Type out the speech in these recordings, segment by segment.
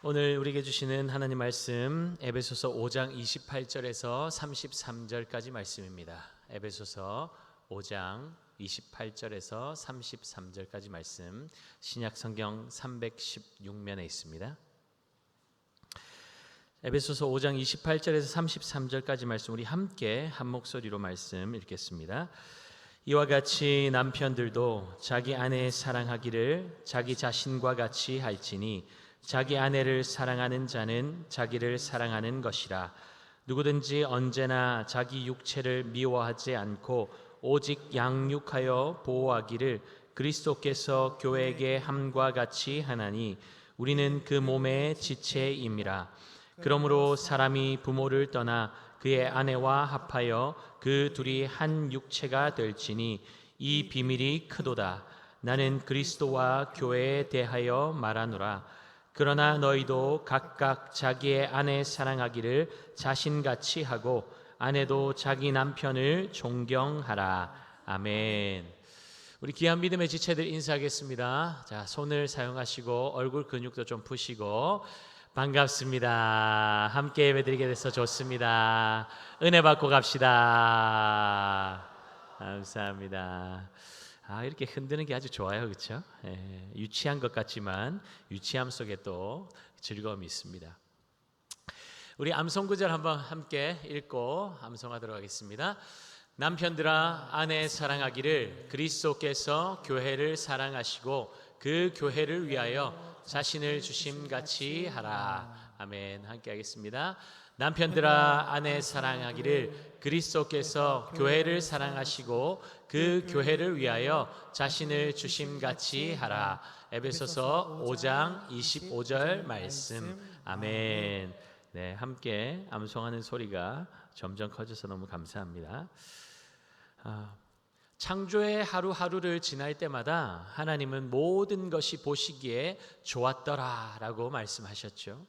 오늘 우리에게 주시는 하나님 말씀 에베소서 5장 28절에서 33절까지 말씀입니다. 에베소서 5장 28절에서 33절까지 말씀, 신약 성경 316면에 있습니다. 에베소서 5장 28절에서 33절까지 말씀 우리 함께 한 목소리로 말씀 읽겠습니다. 이와 같이 남편들도 자기 아내 사랑하기를 자기 자신과 같이 할지니 자기 아내를 사랑하는 자는 자기를 사랑하는 것이라. 누구든지 언제나 자기 육체를 미워하지 않고 오직 양육하여 보호하기를 그리스도께서 교회에게 함과 같이 하나니 우리는 그 몸의 지체임이라. 그러므로 사람이 부모를 떠나 그의 아내와 합하여 그 둘이 한 육체가 될지니 이 비밀이 크도다. 나는 그리스도와 교회에 대하여 말하노라. 그러나 너희도 각각 자기의 아내 사랑하기를 자신같이 하고 아내도 자기 남편을 존경하라. 아멘. 우리 귀한 믿음의 지체들 인사하겠습니다. 자, 손을 사용하시고 얼굴 근육도 좀 푸시고 반갑습니다. 함께 예배드리게 돼서 좋습니다. 은혜 받고 갑시다. 감사합니다. 이렇게 흔드는 게 아주 좋아요, 그렇죠? 유치한 것 같지만 유치함 속에 또 즐거움이 있습니다. 우리 암송 구절 한번 함께 읽고 암송하도록 하겠습니다. 남편들아 아내 사랑하기를 그리스도께서 교회를 사랑하시고 그 교회를 위하여 자신을 주심같이 하라. 아멘. 함께 하겠습니다. 남편들아 아내 사랑하기를 그리스도께서 교회를 사랑하시고 그 교회를 위하여 자신을 주심같이 하라. 에베소서 5장 25절 말씀. 아멘. 네, 함께 암송하는 소리가 점점 커져서 너무 감사합니다. 창조의 하루하루를 지날 때마다 하나님은 모든 것이 보시기에 좋았더라라고 말씀하셨죠.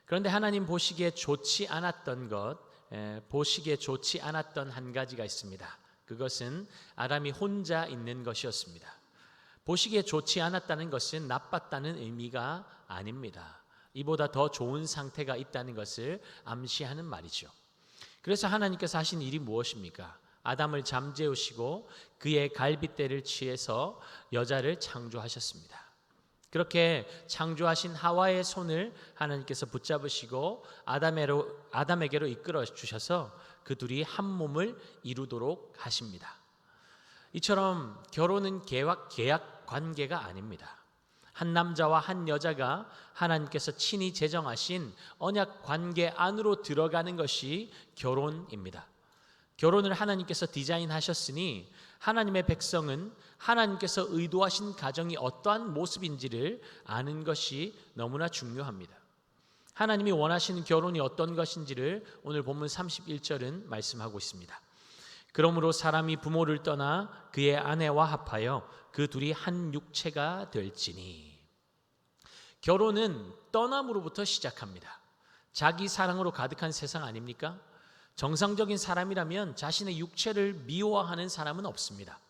그런데 하나님 보시기에 좋지 않았던 보시기에 좋지 않았던 한 가지가 있습니다. 그것은 아담이 혼자 있는 것이었습니다. 보시기에 좋지 않았다는 것은 나빴다는 의미가 아닙니다. 이보다 더 좋은 상태가 있다는 것을 암시하는 말이죠. 그래서 하나님께서 하신 일이 무엇입니까? 아담을 잠재우시고 그의 갈빗대를 취해서 여자를 창조하셨습니다. 그렇게 창조하신 하와의 손을 하나님께서 붙잡으시고 아담에게로 이끌어 주셔서 그 둘이 한 몸을 이루도록 하십니다. 이처럼 결혼은 계약 관계가 아닙니다. 한 남자와 한 여자가 하나님께서 친히 제정하신 언약 관계 안으로 들어가는 것이 결혼입니다. 결혼을 하나님께서 디자인하셨으니 하나님의 백성은 하나님께서 의도하신 가정이 어떠한 모습인지를 아는 것이 너무나 중요합니다. 하나님이 원하시는 결혼이 어떤 것인지를 오늘 본문 31절은 말씀하고 있습니다. 그러므로 사람이 부모를 떠나 그의 아내와 합하여 그 둘이 한 육체가 될지니. 결혼은 떠남으로부터 시작합니다. 자기 사랑으로 가득한 세상 아닙니까? 정상적인 사람이라면 자신의 육체를 미워하는 사람은 없습니다.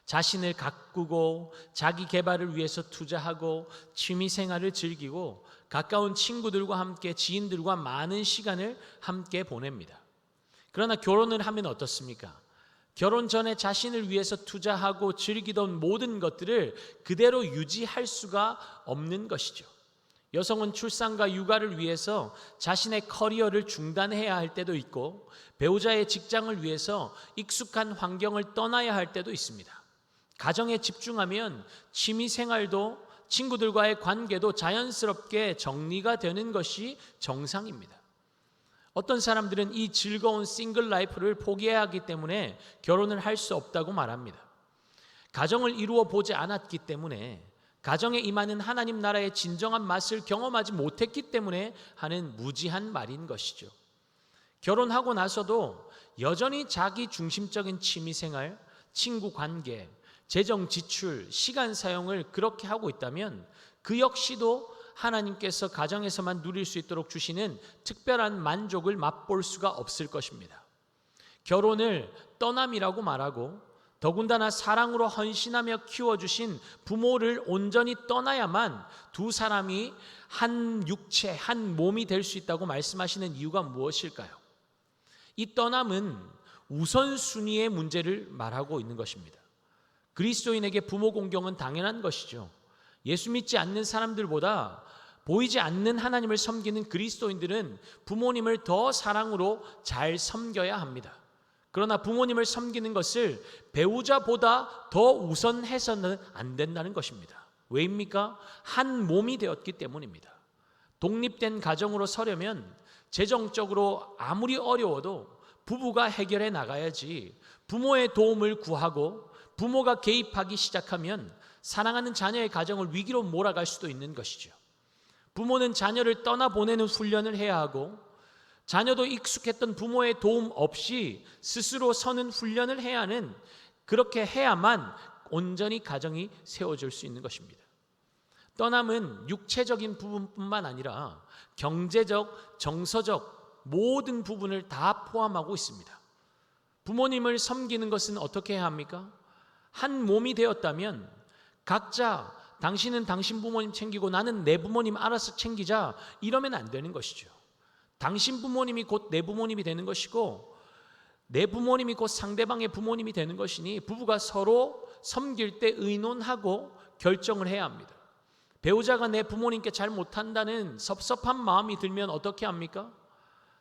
자신을 가꾸고 자기 개발을 위해서 투자하고 취미생활을 즐기고 가까운 친구들과 함께 지인들과 많은 시간을 함께 보냅니다. 그러나 결혼을 하면 어떻습니까? 결혼 전에 자신을 위해서 투자하고 즐기던 모든 것들을 그대로 유지할 수가 없는 것이죠. 여성은 출산과 육아를 위해서 자신의 커리어를 중단해야 할 때도 있고 배우자의 직장을 위해서 익숙한 환경을 떠나야 할 때도 있습니다. 가정에 집중하면 취미생활도 친구들과의 관계도 자연스럽게 정리가 되는 것이 정상입니다. 어떤 사람들은 이 즐거운 싱글 라이프를 포기해야 하기 때문에 결혼을 할 수 없다고 말합니다. 가정을 이루어 보지 않았기 때문에 가정에 임하는 하나님 나라의 진정한 맛을 경험하지 못했기 때문에 하는 무지한 말인 것이죠. 결혼하고 나서도 여전히 자기 중심적인 취미생활, 친구 관계, 재정 지출, 시간 사용을 그렇게 하고 있다면 그 역시도 하나님께서 가정에서만 누릴 수 있도록 주시는 특별한 만족을 맛볼 수가 없을 것입니다. 결혼을 떠남이라고 말하고 더군다나 사랑으로 헌신하며 키워주신 부모를 온전히 떠나야만 두 사람이 한 육체, 한 몸이 될 수 있다고 말씀하시는 이유가 무엇일까요? 이 떠남은 우선순위의 문제를 말하고 있는 것입니다. 그리스도인에게 부모 공경은 당연한 것이죠. 예수 믿지 않는 사람들보다 보이지 않는 하나님을 섬기는 그리스도인들은 부모님을 더 사랑으로 잘 섬겨야 합니다. 그러나 부모님을 섬기는 것을 배우자보다 더 우선해서는 안 된다는 것입니다. 왜입니까? 한 몸이 되었기 때문입니다. 독립된 가정으로 서려면 재정적으로 아무리 어려워도 부부가 해결해 나가야지, 부모의 도움을 구하고 부모가 개입하기 시작하면 사랑하는 자녀의 가정을 위기로 몰아갈 수도 있는 것이죠. 부모는 자녀를 떠나보내는 훈련을 해야 하고, 자녀도 익숙했던 부모의 도움 없이 스스로 서는 훈련을 해야 하는, 그렇게 해야만 온전히 가정이 세워질 수 있는 것입니다. 떠남은 육체적인 부분뿐만 아니라 경제적, 정서적 모든 부분을 다 포함하고 있습니다. 부모님을 섬기는 것은 어떻게 해야 합니까? 한 몸이 되었다면 각자 당신은 당신 부모님 챙기고 나는 내 부모님 알아서 챙기자, 이러면 안 되는 것이죠. 당신 부모님이 곧 내 부모님이 되는 것이고 내 부모님이 곧 상대방의 부모님이 되는 것이니 부부가 서로 섬길 때 의논하고 결정을 해야 합니다. 배우자가 내 부모님께 잘 못한다는 섭섭한 마음이 들면 어떻게 합니까?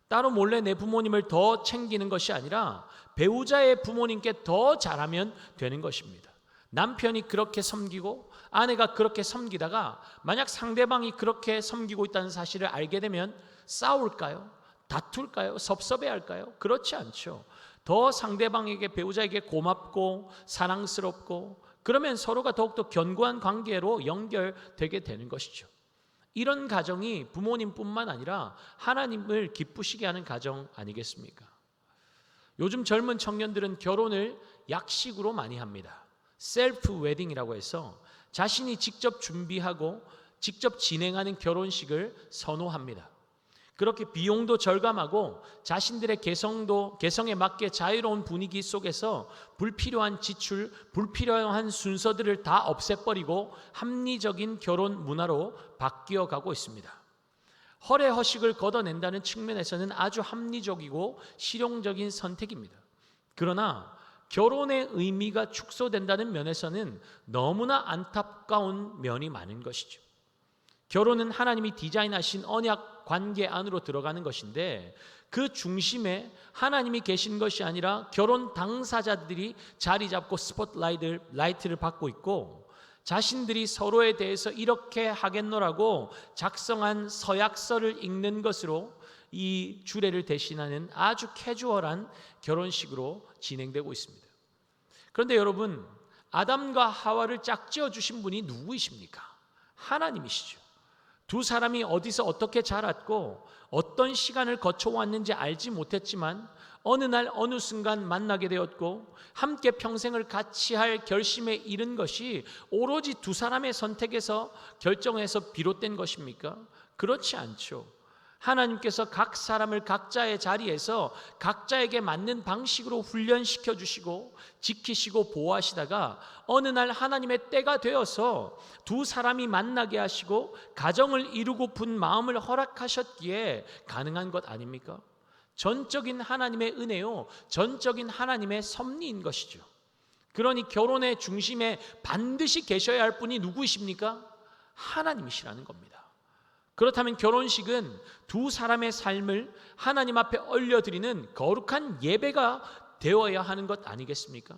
따로 몰래 내 부모님을 더 챙기는 것이 아니라 배우자의 부모님께 더 잘하면 되는 것입니다. 남편이 그렇게 섬기고 아내가 그렇게 섬기다가 만약 상대방이 그렇게 섬기고 있다는 사실을 알게 되면 싸울까요? 다툴까요? 섭섭해할까요? 그렇지 않죠. 더 상대방에게, 배우자에게 고맙고 사랑스럽고, 그러면 서로가 더욱더 견고한 관계로 연결되게 되는 것이죠. 이런 가정이 부모님뿐만 아니라 하나님을 기쁘시게 하는 가정 아니겠습니까? 요즘 젊은 청년들은 결혼을 약식으로 많이 합니다. 셀프 웨딩이라고 해서 자신이 직접 준비하고 직접 진행하는 결혼식을 선호합니다. 그렇게 비용도 절감하고 자신들의 개성에 맞게 자유로운 분위기 속에서 불필요한 지출, 불필요한 순서들을 다 없애버리고 합리적인 결혼 문화로 바뀌어가고 있습니다. 허례허식을 걷어낸다는 측면에서는 아주 합리적이고 실용적인 선택입니다. 그러나 결혼의 의미가 축소된다는 면에서는 너무나 안타까운 면이 많은 것이죠. 결혼은 하나님이 디자인하신 언약 관계 안으로 들어가는 것인데, 그 중심에 하나님이 계신 것이 아니라 결혼 당사자들이 자리 잡고 스포트라이트를 받고 있고, 자신들이 서로에 대해서 이렇게 하겠노라고 작성한 서약서를 읽는 것으로 이 주례를 대신하는 아주 캐주얼한 결혼식으로 진행되고 있습니다. 그런데 여러분, 아담과 하와를 짝지어 주신 분이 누구이십니까? 하나님이시죠. 두 사람이 어디서 어떻게 자랐고 어떤 시간을 거쳐왔는지 알지 못했지만 어느 날 어느 순간 만나게 되었고 함께 평생을 같이 할 결심에 이른 것이 오로지 두 사람의 선택에서 결정해서 비롯된 것입니까? 그렇지 않죠. 하나님께서 각 사람을 각자의 자리에서 각자에게 맞는 방식으로 훈련시켜 주시고 지키시고 보호하시다가 어느 날 하나님의 때가 되어서 두 사람이 만나게 하시고 가정을 이루고픈 마음을 허락하셨기에 가능한 것 아닙니까? 전적인 하나님의 은혜요, 전적인 하나님의 섭리인 것이죠. 그러니 결혼의 중심에 반드시 계셔야 할 분이 누구이십니까? 하나님이시라는 겁니다. 그렇다면 결혼식은 두 사람의 삶을 하나님 앞에 올려드리는 거룩한 예배가 되어야 하는 것 아니겠습니까?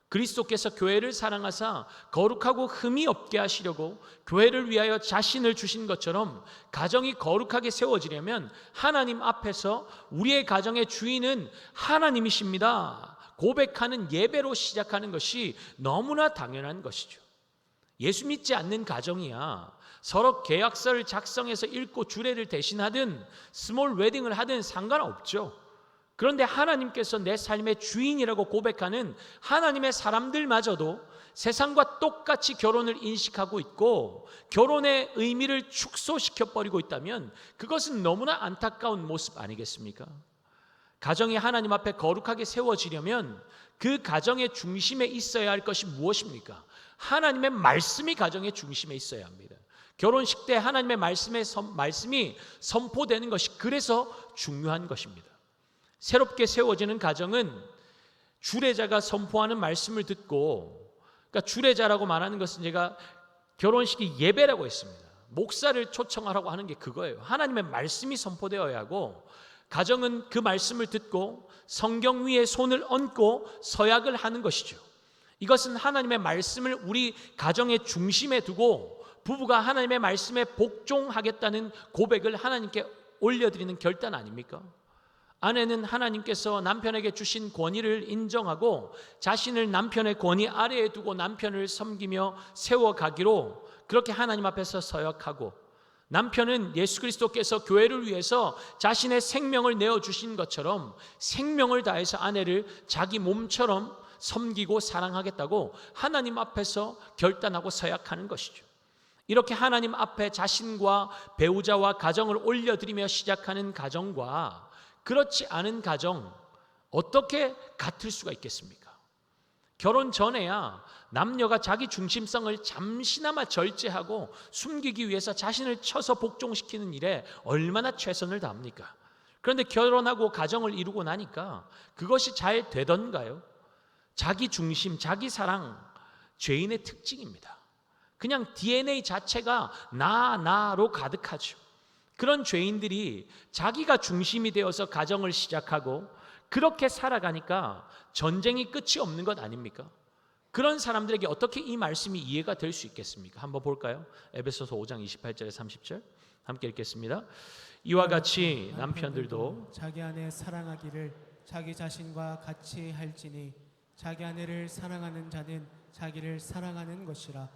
그리스도께서 교회를 사랑하사 거룩하고 흠이 없게 하시려고 교회를 위하여 자신을 주신 것처럼 가정이 거룩하게 세워지려면 하나님 앞에서 우리의 가정의 주인은 하나님이십니다 고백하는 예배로 시작하는 것이 너무나 당연한 것이죠. 예수 믿지 않는 가정이야 서로 계약서를 작성해서 읽고 주례를 대신하든 스몰 웨딩을 하든 상관없죠. 그런데 하나님께서 내 삶의 주인이라고 고백하는 하나님의 사람들마저도 세상과 똑같이 결혼을 인식하고 있고 결혼의 의미를 축소시켜버리고 있다면 그것은 너무나 안타까운 모습 아니겠습니까? 가정이 하나님 앞에 거룩하게 세워지려면 그 가정의 중심에 있어야 할 것이 무엇입니까? 하나님의 말씀이 가정의 중심에 있어야 합니다. 결혼식 때 하나님의 말씀이 선포되는 것이 그래서 중요한 것입니다. 새롭게 세워지는 가정은 주례자가 선포하는 말씀을 듣고, 그러니까 주례자라고 말하는 것은 제가 결혼식이 예배라고 했습니다. 목사를 초청하라고 하는 게 그거예요. 하나님의 말씀이 선포되어야 하고, 가정은 그 말씀을 듣고 성경 위에 손을 얹고 서약을 하는 것이죠. 이것은 하나님의 말씀을 우리 가정의 중심에 두고 부부가 하나님의 말씀에 복종하겠다는 고백을 하나님께 올려드리는 결단 아닙니까? 아내는 하나님께서 남편에게 주신 권위를 인정하고 자신을 남편의 권위 아래에 두고 남편을 섬기며 세워가기로 그렇게 하나님 앞에서 서약하고, 남편은 예수 그리스도께서 교회를 위해서 자신의 생명을 내어주신 것처럼 생명을 다해서 아내를 자기 몸처럼 섬기고 사랑하겠다고 하나님 앞에서 결단하고 서약하는 것이죠. 이렇게 하나님 앞에 자신과 배우자와 가정을 올려드리며 시작하는 가정과 그렇지 않은 가정, 어떻게 같을 수가 있겠습니까? 결혼 전에야 남녀가 자기 중심성을 잠시나마 절제하고 숨기기 위해서 자신을 쳐서 복종시키는 일에 얼마나 최선을 다합니까? 그런데 결혼하고 가정을 이루고 나니까 그것이 잘 되던가요? 자기 중심, 자기 사랑, 죄인의 특징입니다. 그냥 DNA 자체가 나로 가득하죠. 그런 죄인들이 자기가 중심이 되어서 가정을 시작하고 그렇게 살아가니까 전쟁이 끝이 없는 것 아닙니까? 그런 사람들에게 어떻게 이 말씀이 이해가 될 수 있겠습니까? 한번 볼까요? 에베소서 5장 28절에 30절 함께 읽겠습니다. 이와 같이 남편들도 자기 아내 사랑하기를 자기 자신과 같이 할지니 자기 아내를 사랑하는 자는 자기를 사랑하는 것이라.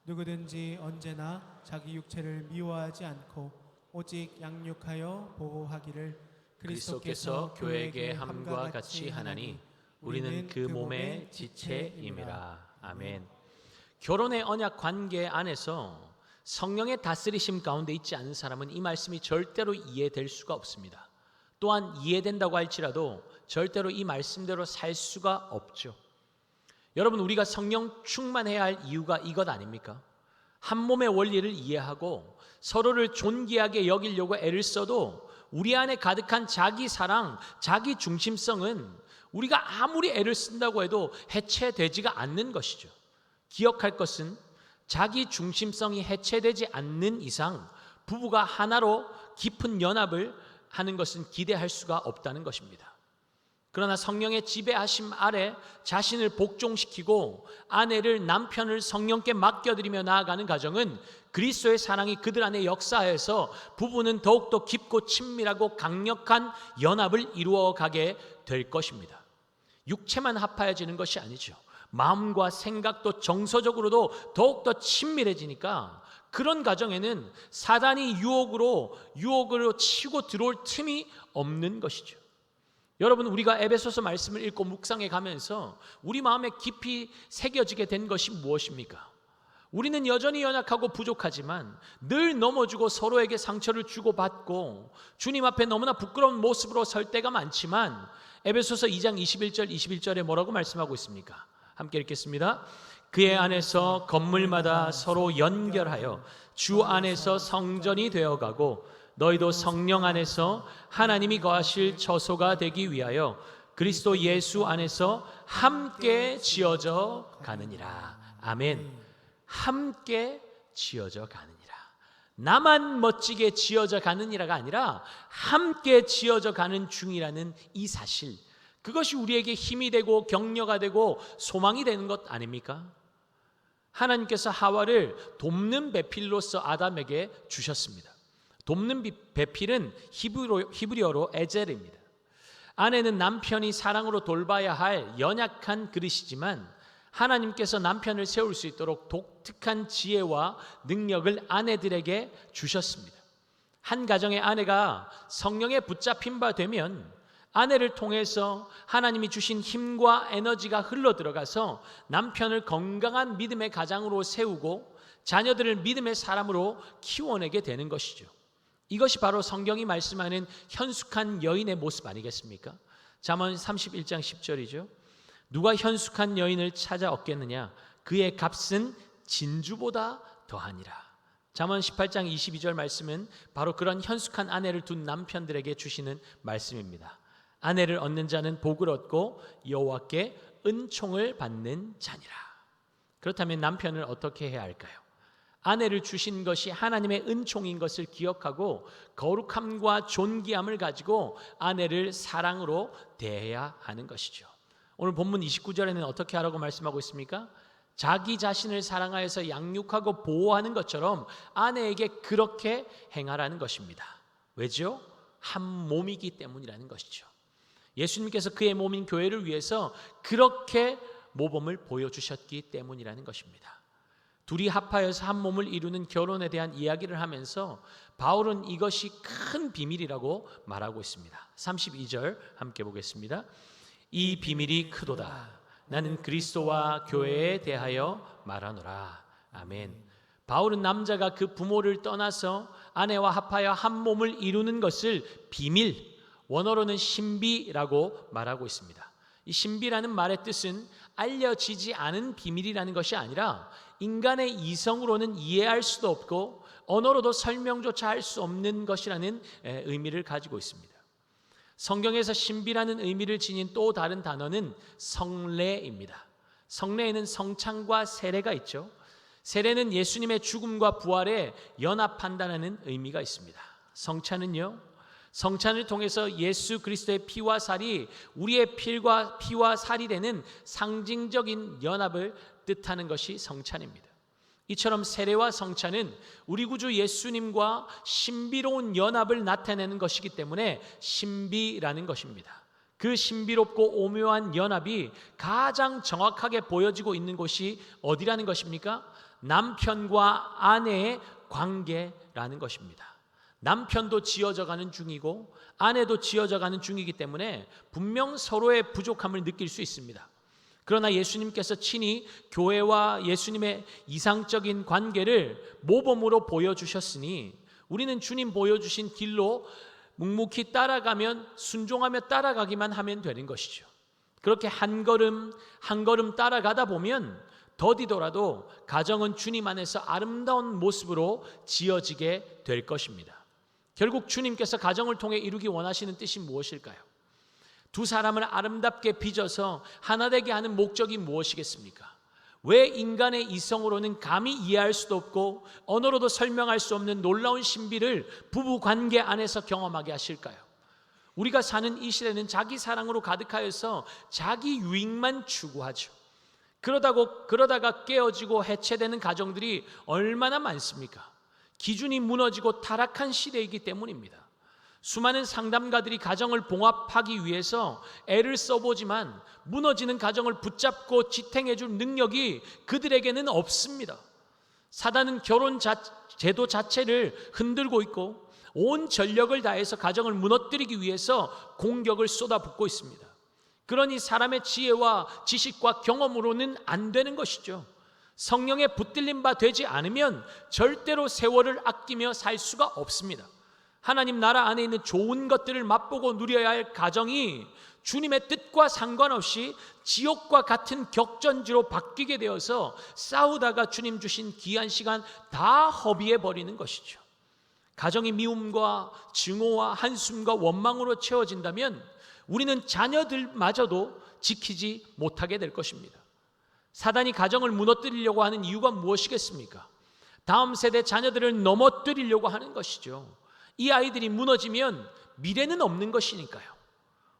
누구든지 언제나 자기 육체를 미워하지 않고 오직 양육하여 보호하기를 그리스도께서 교회에게 함과 같이 하나니 우리는 그 몸의 지체임이라. 아멘. 결혼의 언약 관계 안에서 성령의 다스리심 가운데 있지 않은 사람은 이 말씀이 절대로 이해될 수가 없습니다. 또한 이해된다고 할지라도 절대로 이 말씀대로 살 수가 없죠. 여러분, 우리가 성령 충만해야 할 이유가 이것 아닙니까? 한 몸의 원리를 이해하고 서로를 존귀하게 여기려고 애를 써도 우리 안에 가득한 자기 사랑, 자기 중심성은 우리가 아무리 애를 쓴다고 해도 해체되지가 않는 것이죠. 기억할 것은 자기 중심성이 해체되지 않는 이상 부부가 하나로 깊은 연합을 하는 것은 기대할 수가 없다는 것입니다. 그러나 성령의 지배하심 아래 자신을 복종시키고 아내를, 남편을 성령께 맡겨드리며 나아가는 가정은 그리스도의 사랑이 그들 안에 역사해서 부부는 더욱더 깊고 친밀하고 강력한 연합을 이루어가게 될 것입니다. 육체만 합하여지는 것이 아니죠. 마음과 생각도 정서적으로도 더욱더 친밀해지니까 그런 가정에는 사단이 유혹으로 치고 들어올 틈이 없는 것이죠. 여러분, 우리가 에베소서 말씀을 읽고 묵상해 가면서 우리 마음에 깊이 새겨지게 된 것이 무엇입니까? 우리는 여전히 연약하고 부족하지만 늘 넘어지고 서로에게 상처를 주고받고 주님 앞에 너무나 부끄러운 모습으로 설 때가 많지만 에베소서 2장 21절에 뭐라고 말씀하고 있습니까? 함께 읽겠습니다. 그의 안에서 건물마다 서로 연결하여 주 안에서 성전이 되어가고 너희도 성령 안에서 하나님이 거하실 처소가 되기 위하여 그리스도 예수 안에서 함께 지어져 가느니라. 아멘. 함께 지어져 가느니라. 나만 멋지게 지어져 가느니라가 아니라 함께 지어져 가는 중이라는 이 사실, 그것이 우리에게 힘이 되고 격려가 되고 소망이 되는 것 아닙니까? 하나님께서 하와를 돕는 배필로서 아담에게 주셨습니다. 돕는 배필은 히브리어로 에젤입니다. 아내는 남편이 사랑으로 돌봐야 할 연약한 그릇이지만 하나님께서 남편을 세울 수 있도록 독특한 지혜와 능력을 아내들에게 주셨습니다. 한 가정의 아내가 성령에 붙잡힌 바 되면 아내를 통해서 하나님이 주신 힘과 에너지가 흘러들어가서 남편을 건강한 믿음의 가장으로 세우고 자녀들을 믿음의 사람으로 키워내게 되는 것이죠. 이것이 바로 성경이 말씀하는 현숙한 여인의 모습 아니겠습니까? 잠언 31장 10절이죠. 누가 현숙한 여인을 찾아 얻겠느냐? 그의 값은 진주보다 더하니라. 잠언 18장 22절 말씀은 바로 그런 현숙한 아내를 둔 남편들에게 주시는 말씀입니다. 아내를 얻는 자는 복을 얻고 여호와께 은총을 받는 자니라. 그렇다면 남편을 어떻게 해야 할까요? 아내를 주신 것이 하나님의 은총인 것을 기억하고 거룩함과 존귀함을 가지고 아내를 사랑으로 대해야 하는 것이죠. 오늘 본문 29절에는 어떻게 하라고 말씀하고 있습니까? 자기 자신을 사랑하여서 양육하고 보호하는 것처럼 아내에게 그렇게 행하라는 것입니다. 왜죠? 한 몸이기 때문이라는 것이죠. 예수님께서 그의 몸인 교회를 위해서 그렇게 모범을 보여주셨기 때문이라는 것입니다. 둘이 합하여서 한 몸을 이루는 결혼에 대한 이야기를 하면서 바울은 이것이 큰 비밀이라고 말하고 있습니다. 32절 함께 보겠습니다. 이 비밀이 크도다. 나는 그리스도와 교회에 대하여 말하노라. 아멘. 바울은 남자가 그 부모를 떠나서 아내와 합하여 한 몸을 이루는 것을 비밀, 원어로는 신비라고 말하고 있습니다. 이 신비라는 말의 뜻은 알려지지 않은 비밀이라는 것이 아니라 인간의 이성으로는 이해할 수도 없고 언어로도 설명조차 할 수 없는 것이라는 의미를 가지고 있습니다. 성경에서 신비라는 의미를 지닌 또 다른 단어는 성례입니다. 성례에는 성찬과 세례가 있죠. 세례는 예수님의 죽음과 부활에 연합한다는 의미가 있습니다. 성찬은요, 성찬을 통해서 예수 그리스도의 피와 살이 우리의 피와 살이 되는 상징적인 연합을 뜻하는 것이 성찬입니다. 이처럼 세례와 성찬은 우리 구주 예수님과 신비로운 연합을 나타내는 것이기 때문에 신비라는 것입니다. 그 신비롭고 오묘한 연합이 가장 정확하게 보여지고 있는 곳이 어디라는 것입니까? 남편과 아내의 관계라는 것입니다. 남편도 지어져가는 중이고 아내도 지어져가는 중이기 때문에 분명 서로의 부족함을 느낄 수 있습니다. 그러나 예수님께서 친히 교회와 예수님의 이상적인 관계를 모범으로 보여주셨으니 우리는 주님 보여주신 길로 묵묵히 따라가면 순종하며 따라가기만 하면 되는 것이죠. 그렇게 한 걸음 한 걸음 따라가다 보면 더디더라도 가정은 주님 안에서 아름다운 모습으로 지어지게 될 것입니다. 결국 주님께서 가정을 통해 이루기 원하시는 뜻이 무엇일까요? 두 사람을 아름답게 빚어서 하나 되게 하는 목적이 무엇이겠습니까? 왜 인간의 이성으로는 감히 이해할 수도 없고 언어로도 설명할 수 없는 놀라운 신비를 부부 관계 안에서 경험하게 하실까요? 우리가 사는 이 시대는 자기 사랑으로 가득하여서 자기 유익만 추구하죠. 그러다가 깨어지고 해체되는 가정들이 얼마나 많습니까? 기준이 무너지고 타락한 시대이기 때문입니다. 수많은 상담가들이 가정을 봉합하기 위해서 애를 써보지만 무너지는 가정을 붙잡고 지탱해 줄 능력이 그들에게는 없습니다. 사단은 결혼 제도 자체를 흔들고 있고 온 전력을 다해서 가정을 무너뜨리기 위해서 공격을 쏟아붓고 있습니다. 그러니 사람의 지혜와 지식과 경험으로는 안 되는 것이죠. 성령에 붙들린 바 되지 않으면 절대로 세월을 아끼며 살 수가 없습니다. 하나님 나라 안에 있는 좋은 것들을 맛보고 누려야 할 가정이 주님의 뜻과 상관없이 지옥과 같은 격전지로 바뀌게 되어서 싸우다가 주님 주신 귀한 시간 다 허비해 버리는 것이죠. 가정이 미움과 증오와 한숨과 원망으로 채워진다면 우리는 자녀들마저도 지키지 못하게 될 것입니다. 사단이 가정을 무너뜨리려고 하는 이유가 무엇이겠습니까? 다음 세대 자녀들을 넘어뜨리려고 하는 것이죠. 이 아이들이 무너지면 미래는 없는 것이니까요.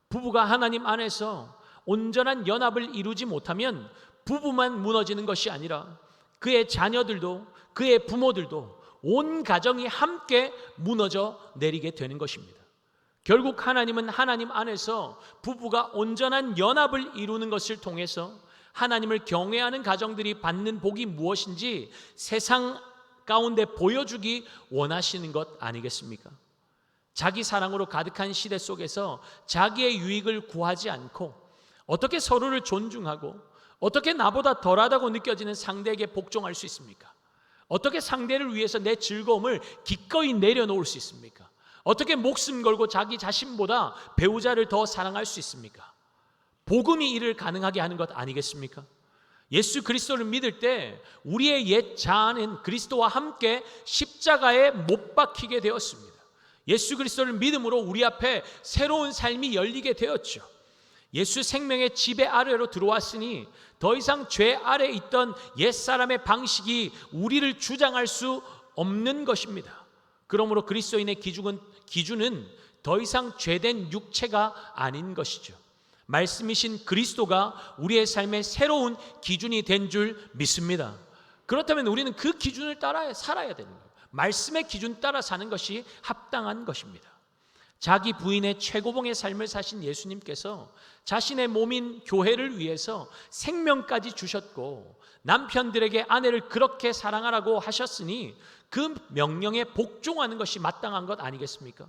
부부가 하나님 안에서 온전한 연합을 이루지 못하면 부부만 무너지는 것이 아니라 그의 자녀들도 그의 부모들도 온 가정이 함께 무너져 내리게 되는 것입니다. 결국 하나님은 하나님 안에서 부부가 온전한 연합을 이루는 것을 통해서 하나님을 경외하는 가정들이 받는 복이 무엇인지 세상 가운데 보여주기 원하시는 것 아니겠습니까? 자기 사랑으로 가득한 시대 속에서 자기의 유익을 구하지 않고 어떻게 서로를 존중하고 어떻게 나보다 덜하다고 느껴지는 상대에게 복종할 수 있습니까? 어떻게 상대를 위해서 내 즐거움을 기꺼이 내려놓을 수 있습니까? 어떻게 목숨 걸고 자기 자신보다 배우자를 더 사랑할 수 있습니까? 복음이 이를 가능하게 하는 것 아니겠습니까? 예수 그리스도를 믿을 때 우리의 옛 자아는 그리스도와 함께 십자가에 못 박히게 되었습니다. 예수 그리스도를 믿음으로 우리 앞에 새로운 삶이 열리게 되었죠. 예수 생명의 지배 아래로 들어왔으니 더 이상 죄 아래 있던 옛사람의 방식이 우리를 주장할 수 없는 것입니다. 그러므로 그리스도인의 기준은 더 이상 죄된 육체가 아닌 것이죠. 말씀이신 그리스도가 우리의 삶의 새로운 기준이 된 줄 믿습니다. 그렇다면 우리는 그 기준을 따라 살아야 되는 거예요. 말씀의 기준 따라 사는 것이 합당한 것입니다. 자기 부인의 최고봉의 삶을 사신 예수님께서 자신의 몸인 교회를 위해서 생명까지 주셨고 남편들에게 아내를 그렇게 사랑하라고 하셨으니 그 명령에 복종하는 것이 마땅한 것 아니겠습니까?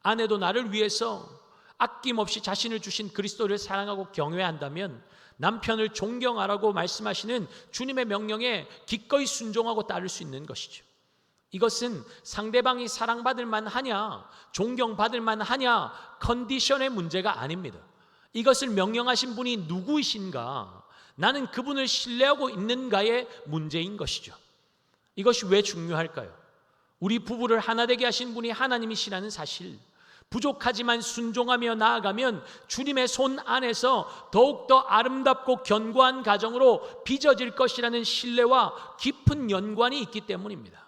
아내도 나를 위해서 아낌없이 자신을 주신 그리스도를 사랑하고 경외한다면 남편을 존경하라고 말씀하시는 주님의 명령에 기꺼이 순종하고 따를 수 있는 것이죠. 이것은 상대방이 사랑받을 만하냐, 존경받을 만하냐 컨디션의 문제가 아닙니다. 이것을 명령하신 분이 누구이신가, 나는 그분을 신뢰하고 있는가의 문제인 것이죠. 이것이 왜 중요할까요? 우리 부부를 하나 되게 하신 분이 하나님이시라는 사실, 부족하지만 순종하며 나아가면 주님의 손 안에서 더욱더 아름답고 견고한 가정으로 빚어질 것이라는 신뢰와 깊은 연관이 있기 때문입니다.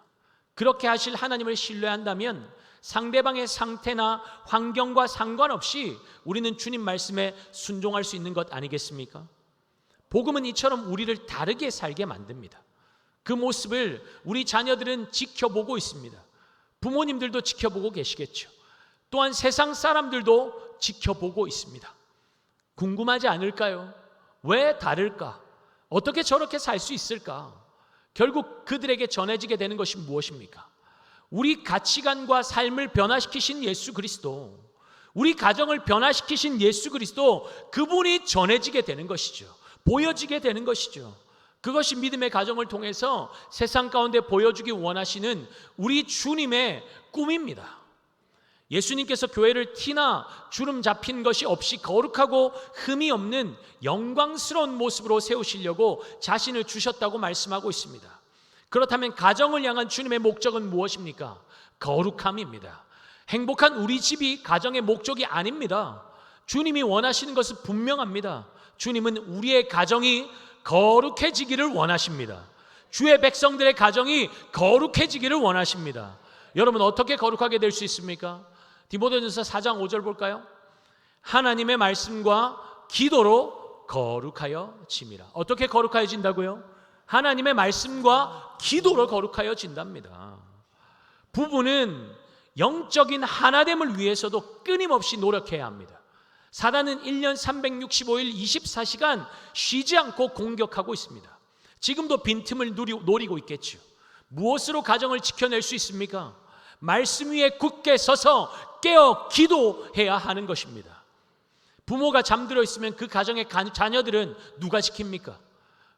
그렇게 하실 하나님을 신뢰한다면 상대방의 상태나 환경과 상관없이 우리는 주님 말씀에 순종할 수 있는 것 아니겠습니까? 복음은 이처럼 우리를 다르게 살게 만듭니다. 그 모습을 우리 자녀들은 지켜보고 있습니다. 부모님들도 지켜보고 계시겠죠. 또한 세상 사람들도 지켜보고 있습니다. 궁금하지 않을까요? 왜 다를까? 어떻게 저렇게 살 수 있을까? 결국 그들에게 전해지게 되는 것이 무엇입니까? 우리 가치관과 삶을 변화시키신 예수 그리스도, 우리 가정을 변화시키신 예수 그리스도, 그분이 전해지게 되는 것이죠. 보여지게 되는 것이죠. 그것이 믿음의 가정을 통해서 세상 가운데 보여주기 원하시는 우리 주님의 꿈입니다. 예수님께서 교회를 티나 주름 잡힌 것이 없이 거룩하고 흠이 없는 영광스러운 모습으로 세우시려고 자신을 주셨다고 말씀하고 있습니다. 그렇다면 가정을 향한 주님의 목적은 무엇입니까? 거룩함입니다. 행복한 우리 집이 가정의 목적이 아닙니다. 주님이 원하시는 것은 분명합니다. 주님은 우리의 가정이 거룩해지기를 원하십니다. 주의 백성들의 가정이 거룩해지기를 원하십니다. 여러분, 어떻게 거룩하게 될 수 있습니까? 디모데전서 4장 5절 볼까요? 하나님의 말씀과 기도로 거룩하여짐이라. 어떻게 거룩하여진다고요? 하나님의 말씀과 기도로 거룩하여진답니다. 부부는 영적인 하나됨을 위해서도 끊임없이 노력해야 합니다. 사단은 1년 365일 24시간 쉬지 않고 공격하고 있습니다. 지금도 빈틈을 노리고 있겠죠. 무엇으로 가정을 지켜낼 수 있습니까? 말씀 위에 굳게 서서 깨어 기도해야 하는 것입니다. 부모가 잠들어 있으면 그 가정의 자녀들은 누가 지킵니까?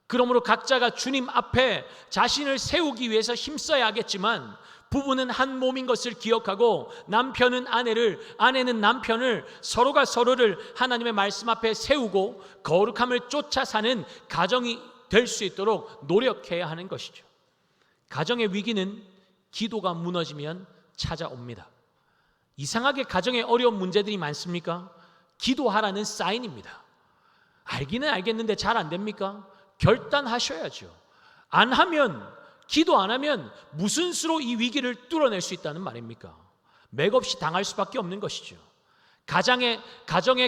그러므로 각자가 주님 앞에 자신을 세우기 위해서 힘써야 하겠지만 부부는 한 몸인 것을 기억하고 남편은 아내를, 아내는 남편을, 서로가 서로를 하나님의 말씀 앞에 세우고 거룩함을 쫓아 사는 가정이 될 수 있도록 노력해야 하는 것이죠. 가정의 위기는 기도가 무너지면 찾아옵니다. 이상하게 가정에 어려운 문제들이 많습니까? 기도하라는 사인입니다. 알기는 알겠는데 잘 안 됩니까? 결단하셔야죠. 기도 안 하면 무슨 수로 이 위기를 뚫어낼 수 있다는 말입니까? 맥없이 당할 수밖에 없는 것이죠. 가정의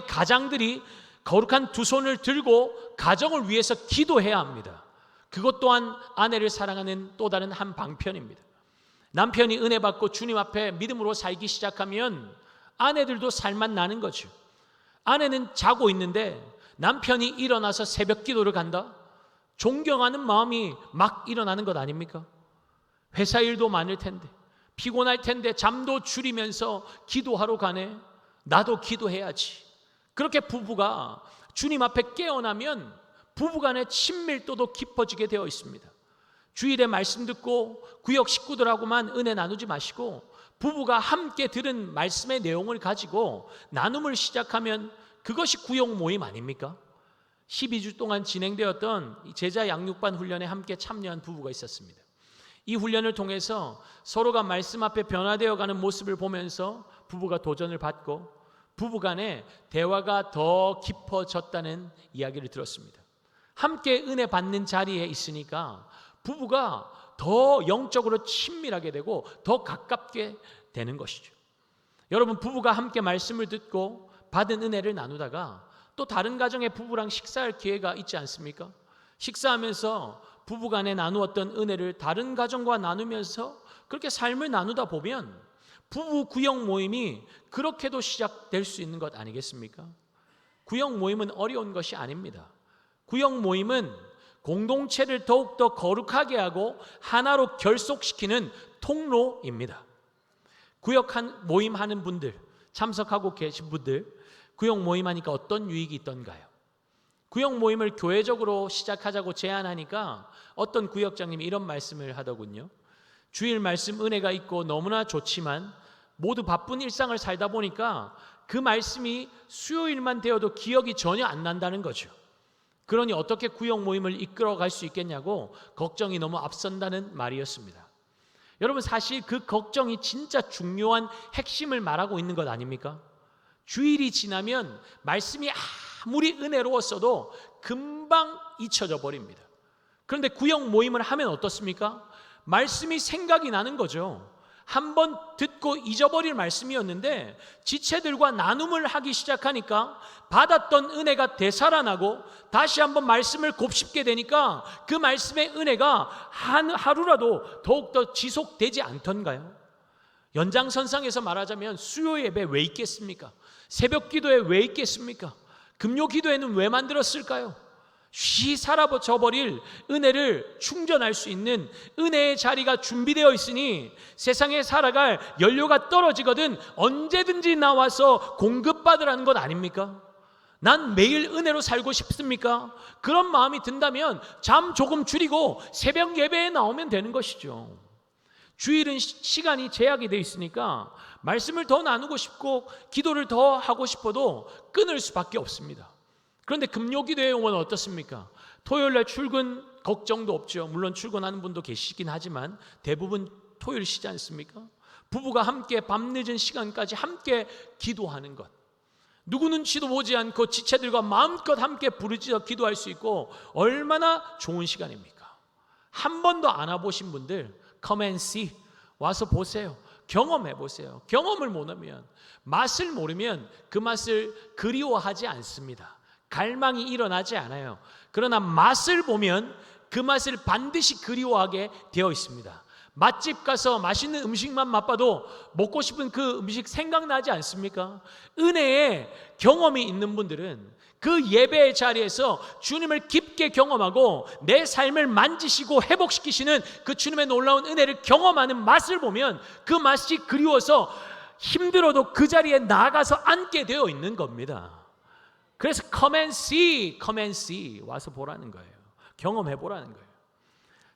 가장들이 거룩한 두 손을 들고 가정을 위해서 기도해야 합니다. 그것 또한 아내를 사랑하는 또 다른 한 방편입니다. 남편이 은혜 받고 주님 앞에 믿음으로 살기 시작하면 아내들도 살맛 나는 거죠. 아내는 자고 있는데 남편이 일어나서 새벽 기도를 간다? 존경하는 마음이 막 일어나는 것 아닙니까? 회사 일도 많을 텐데, 피곤할 텐데 잠도 줄이면서 기도하러 가네. 나도 기도해야지. 그렇게 부부가 주님 앞에 깨어나면 부부간의 친밀도도 깊어지게 되어 있습니다. 주일에 말씀 듣고 구역 식구들하고만 은혜 나누지 마시고 부부가 함께 들은 말씀의 내용을 가지고 나눔을 시작하면 그것이 구역 모임 아닙니까? 12주 동안 진행되었던 제자 양육반 훈련에 함께 참여한 부부가 있었습니다. 이 훈련을 통해서 서로가 말씀 앞에 변화되어 가는 모습을 보면서 부부가 도전을 받고 부부간의 대화가 더 깊어졌다는 이야기를 들었습니다. 함께 은혜 받는 자리에 있으니까 부부가 더 영적으로 친밀하게 되고 더 가깝게 되는 것이죠. 여러분, 부부가 함께 말씀을 듣고 받은 은혜를 나누다가 또 다른 가정의 부부랑 식사할 기회가 있지 않습니까? 식사하면서 부부간에 나누었던 은혜를 다른 가정과 나누면서 그렇게 삶을 나누다 보면 부부 구역 모임이 그렇게도 시작될 수 있는 것 아니겠습니까? 구역 모임은 어려운 것이 아닙니다. 구역 모임은 공동체를 더욱더 거룩하게 하고 하나로 결속시키는 통로입니다. 구역 모임 하는 분들, 참석하고 계신 분들, 구역 모임 하니까 어떤 유익이 있던가요? 구역 모임을 교회적으로 시작하자고 제안하니까 어떤 구역장님이 이런 말씀을 하더군요. 주일 말씀 은혜가 있고 너무나 좋지만 모두 바쁜 일상을 살다 보니까 그 말씀이 수요일만 되어도 기억이 전혀 안 난다는 거죠. 그러니 어떻게 구역 모임을 이끌어갈 수 있겠냐고 걱정이 너무 앞선다는 말이었습니다. 여러분, 사실 그 걱정이 진짜 중요한 핵심을 말하고 있는 것 아닙니까? 주일이 지나면 말씀이 아무리 은혜로웠어도 금방 잊혀져 버립니다. 그런데 구역 모임을 하면 어떻습니까? 말씀이 생각이 나는 거죠. 한번 듣고 잊어버릴 말씀이었는데 지체들과 나눔을 하기 시작하니까 받았던 은혜가 되살아나고 다시 한번 말씀을 곱씹게 되니까 그 말씀의 은혜가 하루라도 더욱더 지속되지 않던가요? 연장선상에서 말하자면 수요 예배 왜 있겠습니까? 새벽 기도에 왜 있겠습니까? 금요 기도회는 왜 만들었을까요? 쉬 사라져 버릴 은혜를 충전할 수 있는 은혜의 자리가 준비되어 있으니 세상에 살아갈 연료가 떨어지거든 언제든지 나와서 공급받으라는 것 아닙니까? 난 매일 은혜로 살고 싶습니까? 그런 마음이 든다면 잠 조금 줄이고 새벽 예배에 나오면 되는 것이죠. 주일은 시간이 제약이 되어 있으니까 말씀을 더 나누고 싶고 기도를 더 하고 싶어도 끊을 수밖에 없습니다. 그런데 금요기도의 용어는 어떻습니까? 토요일날 출근 걱정도 없죠. 물론 출근하는 분도 계시긴 하지만 대부분 토요일 쉬지 않습니까? 부부가 함께 밤늦은 시간까지 함께 기도하는 것, 누구 눈치도 보지 않고 지체들과 마음껏 함께 부르짖어 기도할 수 있고 얼마나 좋은 시간입니까? 한 번도 안 와보신 분들 Come and see, 와서 보세요. 경험해 보세요. 경험을 못하면, 맛을 모르면 그 맛을 그리워하지 않습니다. 갈망이 일어나지 않아요. 그러나 맛을 보면 그 맛을 반드시 그리워하게 되어 있습니다. 맛집 가서 맛있는 음식만 맛봐도 먹고 싶은 그 음식 생각나지 않습니까? 은혜의 경험이 있는 분들은 그 예배의 자리에서 주님을 깊게 경험하고 내 삶을 만지시고 회복시키시는 그 주님의 놀라운 은혜를 경험하는 맛을 보면 그 맛이 그리워서 힘들어도 그 자리에 나가서 앉게 되어 있는 겁니다. 그래서 come and see, 와서 보라는 거예요. 경험해 보라는 거예요.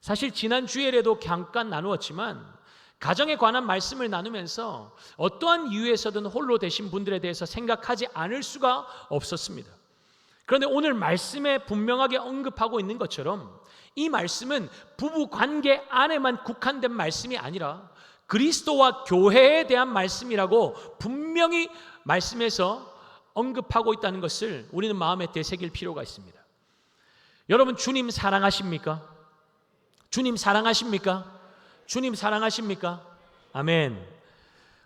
사실 지난 주일에도 잠깐 나누었지만 가정에 관한 말씀을 나누면서 어떠한 이유에서든 홀로 되신 분들에 대해서 생각하지 않을 수가 없었습니다. 그런데 오늘 말씀에 분명하게 언급하고 있는 것처럼 이 말씀은 부부 관계 안에만 국한된 말씀이 아니라 그리스도와 교회에 대한 말씀이라고 분명히 말씀에서 언급하고 있다는 것을 우리는 마음에 되새길 필요가 있습니다. 여러분, 주님 사랑하십니까? 주님 사랑하십니까? 주님 사랑하십니까? 아멘.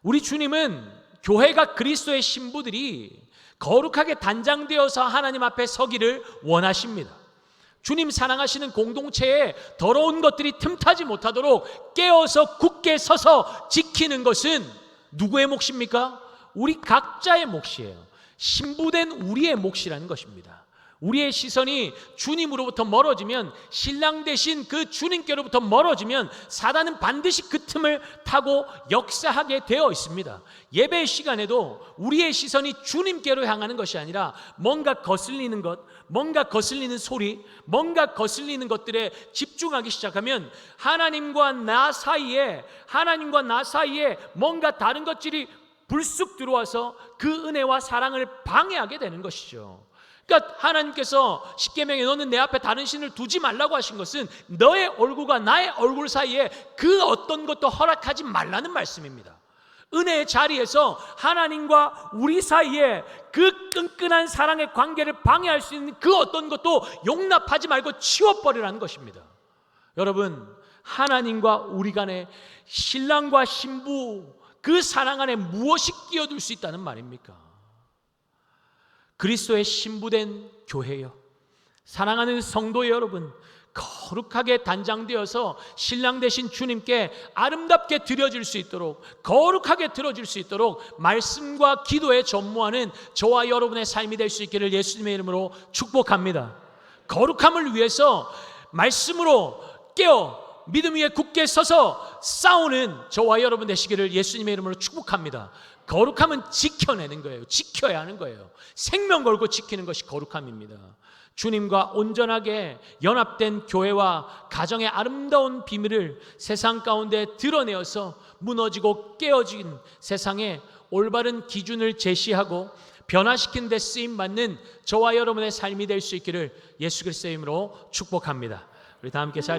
우리 주님은 교회가 그리스도의 신부들이 거룩하게 단장되어서 하나님 앞에 서기를 원하십니다. 주님 사랑하시는 공동체에 더러운 것들이 틈타지 못하도록 깨어서 굳게 서서 지키는 것은 누구의 몫입니까? 우리 각자의 몫이에요. 신부된 우리의 몫이라는 것입니다. 우리의 시선이 주님으로부터 멀어지면, 신랑 대신 그 주님께로부터 멀어지면 사단은 반드시 그 틈을 타고 역사하게 되어 있습니다. 예배 시간에도 우리의 시선이 주님께로 향하는 것이 아니라 뭔가 거슬리는 것, 뭔가 거슬리는 소리, 뭔가 거슬리는 것들에 집중하기 시작하면 하나님과 나 사이에 뭔가 다른 것들이 불쑥 들어와서 그 은혜와 사랑을 방해하게 되는 것이죠. 그러니까 하나님께서 십계명에 너는 내 앞에 다른 신을 두지 말라고 하신 것은 너의 얼굴과 나의 얼굴 사이에 그 어떤 것도 허락하지 말라는 말씀입니다. 은혜의 자리에서 하나님과 우리 사이에 그 끈끈한 사랑의 관계를 방해할 수 있는 그 어떤 것도 용납하지 말고 치워버리라는 것입니다. 여러분, 하나님과 우리 간에, 신랑과 신부 그 사랑 안에 무엇이 끼어들 수 있다는 말입니까? 그리스도의 신부된 교회요, 사랑하는 성도 여러분, 거룩하게 단장되어서 신랑 되신 주님께 아름답게 드려질 수 있도록, 거룩하게 드려질 수 있도록 말씀과 기도에 전무하는 저와 여러분의 삶이 될 수 있기를 예수님의 이름으로 축복합니다. 거룩함을 위해서 말씀으로 깨어 믿음 위에 굳게 서서 싸우는 저와 여러분 되시기를 예수님의 이름으로 축복합니다. 거룩함은 지켜내는 거예요. 지켜야 하는 거예요. 생명 걸고 지키는 것이 거룩함입니다. 주님과 온전하게 연합된 교회와 가정의 아름다운 비밀을 세상 가운데 드러내어서 무너지고 깨어진 세상에 올바른 기준을 제시하고 변화시키는 데 쓰임받는 저와 여러분의 삶이 될 수 있기를 예수 그리스도의 이름으로 축복합니다. 우리 다 함께